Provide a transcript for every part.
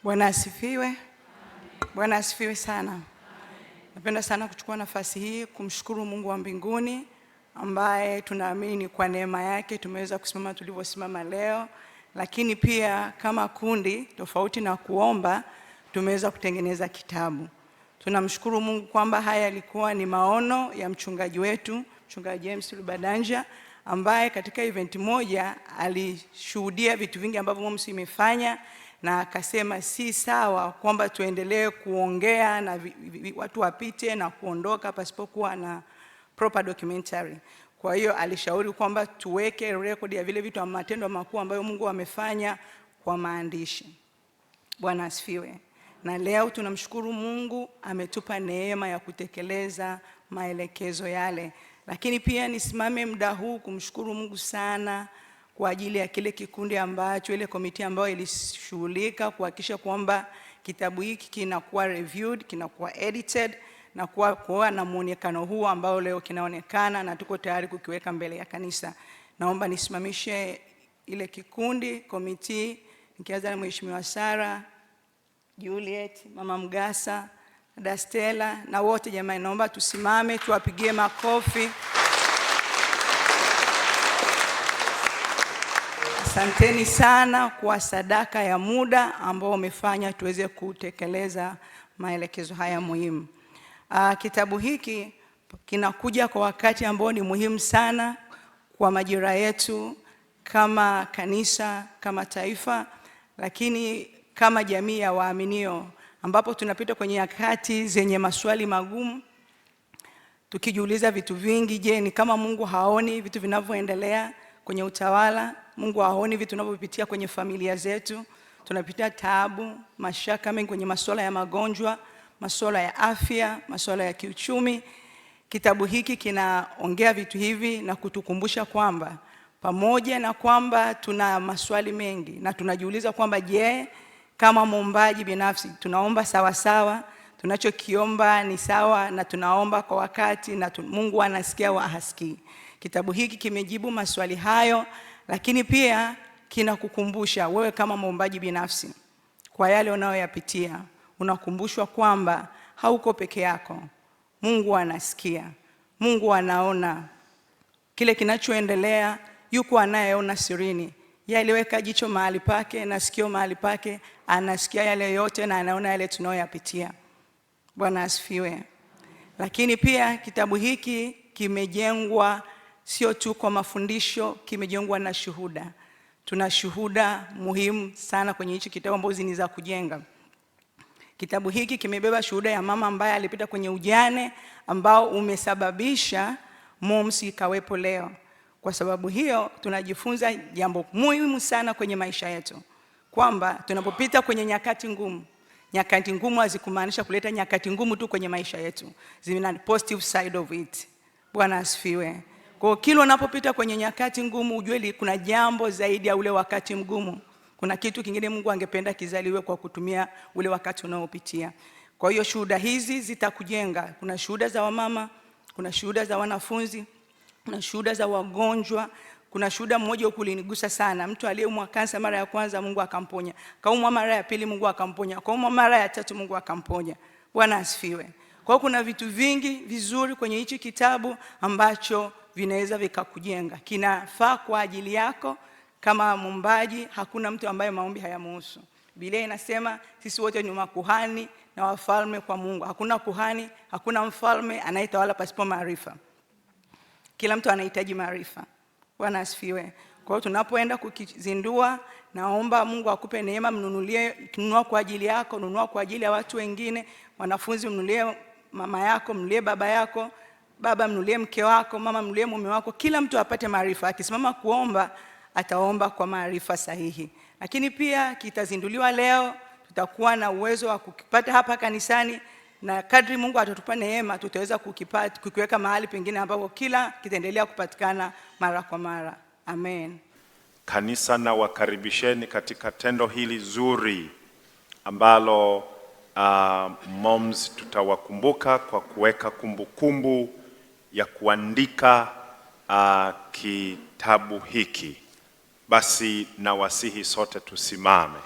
Bwana asifiwe. Bwana asifiwe sana. Napenda sana kuchukua nafasi hii kumshukuru Mungu wa mbinguni ambaye tunaamini kwa neema yake tumeweza kusimama tulivyosimama leo, lakini pia kama kundi tofauti na kuomba tumeweza kutengeneza kitabu. Tunamshukuru Mungu kwamba haya yalikuwa ni maono ya mchungaji wetu, Mchungaji James Lubadanja, ambaye katika event moja alishuhudia vitu vingi ambavyo MOMS imefanya na akasema si sawa kwamba tuendelee kuongea na watu wapite na kuondoka pasipokuwa na proper documentary. Kwa hiyo alishauri kwamba tuweke record ya vile vitu, matendo makuu ambayo Mungu amefanya kwa maandishi. Bwana asifiwe. Na leo tunamshukuru Mungu ametupa neema ya kutekeleza maelekezo yale. Lakini pia nisimame muda huu kumshukuru Mungu sana kwa ajili ya kile kikundi ambacho, ile komiti ambayo ilishughulika kuhakikisha kwamba kitabu hiki kinakuwa reviewed, kinakuwa edited na kuwa na muonekano huu ambao leo kinaonekana, na tuko tayari kukiweka mbele ya kanisa. Naomba nisimamishe ile kikundi, komiti, nikianza na Mheshimiwa Sara, Juliet, Mama Mgasa, Dastela na wote. Jamani, naomba tusimame tuwapigie makofi. Asanteni sana kwa sadaka ya muda ambao umefanya tuweze kutekeleza maelekezo haya muhimu. Kitabu hiki kinakuja kwa wakati ambao ni muhimu sana kwa majira yetu kama kanisa, kama taifa, lakini kama jamii ya waaminio, ambapo tunapita kwenye nyakati zenye maswali magumu, tukijiuliza vitu vingi. Je, ni kama Mungu haoni vitu vinavyoendelea kwenye utawala? Mungu haoni vitu tunavyopitia kwenye familia zetu? Tunapitia taabu, mashaka mengi kwenye masuala ya magonjwa, masuala ya afya, masuala ya kiuchumi. Kitabu hiki kinaongea vitu hivi na kutukumbusha kwamba pamoja na kwamba tuna maswali mengi na tunajiuliza kwamba je, kama muombaji binafsi tunaomba sawa sawa, tunachokiomba ni sawa na tunaomba kwa wakati na Mungu anasikia au hasikii? Kitabu hiki kimejibu maswali hayo, lakini pia kinakukumbusha wewe kama muombaji binafsi kwa yale unayoyapitia. Unakumbushwa kwamba hauko peke yako. Mungu anasikia, Mungu anaona kile kinachoendelea, yuko anayeona sirini. Yeye aliweka jicho mahali pake na sikio mahali pake, anasikia yale yote na anaona yale tunayoyapitia. Bwana asifiwe. Lakini pia kitabu hiki kimejengwa sio tu kwa mafundisho, kimejengwa na shuhuda. Tuna shuhuda muhimu sana kwenye hichi kitabu ambazo ni za kujenga. Kitabu hiki kimebeba shuhuda ya mama ambaye alipita kwenye ujane ambao umesababisha MOMS ikawepo leo. Kwa sababu hiyo tunajifunza jambo muhimu sana kwenye maisha yetu, kwamba tunapopita kwenye nyakati ngumu hazikumaanisha kuleta nyakati ngumu tu kwenye maisha yetu, zina positive side of it. Bwana asifiwe. Kwa kila unapopita kwenye nyakati ngumu ujue kuna jambo zaidi ya ule wakati mgumu. Kuna kitu kingine Mungu angependa kizaliwe kwa kutumia ule wakati unaopitia. Kwa hiyo shuhuda hizi zitakujenga. Kuna shuhuda za wamama, kuna shuhuda za wanafunzi, kuna shuhuda za wagonjwa. Kuna shuhuda mmoja ulinigusa sana, mtu aliyeumwa kansa mara ya kwanza Mungu akamponya, kaumwa mara ya pili Mungu akamponya, kaumwa mara ya tatu Mungu akamponya. Bwana asifiwe. Kwa hiyo kuna vitu vingi vizuri kwenye hichi kitabu ambacho vinaweza vikakujenga. Kinafaa kwa ajili yako kama muombaji. Hakuna mtu ambaye maombi hayamuhusu. Biblia inasema sisi wote ni makuhani na wafalme kwa Mungu. Hakuna kuhani, hakuna mfalme anayetawala pasipo maarifa. Kila mtu anahitaji maarifa. Bwana asifiwe. Kwa hiyo tunapoenda kukizindua, naomba Mungu akupe neema, nunua kwa ajili yako, nunua kwa ajili ya watu wengine. Wanafunzi mnunulie mama yako, mnunulie baba yako, baba mnunulie mke wako, mama mnunulie mume wako. Kila mtu apate maarifa. Akisimama kuomba ataomba kwa maarifa sahihi. Lakini pia kitazinduliwa leo, tutakuwa na uwezo wa kukipata hapa kanisani, na kadri Mungu atatupa neema tutaweza kukiweka mahali pengine ambapo kila kitaendelea kupatikana mara kwa mara. Amen. Kanisa na wakaribisheni katika tendo hili zuri ambalo MOMS tutawakumbuka kwa kuweka kumbukumbu ya kuandika kitabu hiki. Basi na wasihi sote tusimame.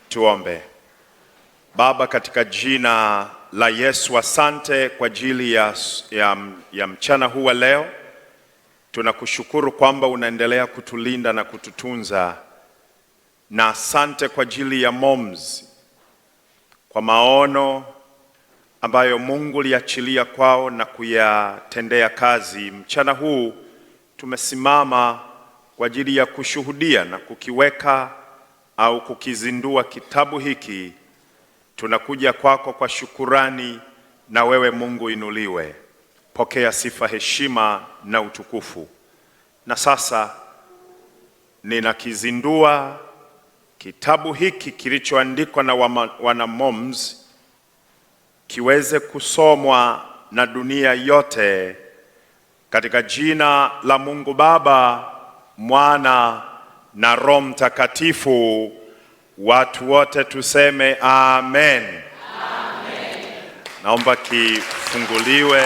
Tuombe. Baba, katika jina la Yesu, asante kwa ajili ya mchana huu wa leo. Tunakushukuru kwamba unaendelea kutulinda na kututunza, na asante kwa ajili ya moms, kwa maono ambayo Mungu liachilia kwao na kuyatendea kazi. Mchana huu tumesimama kwa ajili ya kushuhudia na kukiweka au kukizindua kitabu hiki. Tunakuja kwako kwa shukurani, na wewe Mungu inuliwe. Pokea sifa, heshima na utukufu. Na sasa ninakizindua kitabu hiki kilichoandikwa na wana moms, kiweze kusomwa na dunia yote, katika jina la Mungu Baba, Mwana na Roho Mtakatifu. Watu wote tuseme amen. Amen. Naomba kifunguliwe.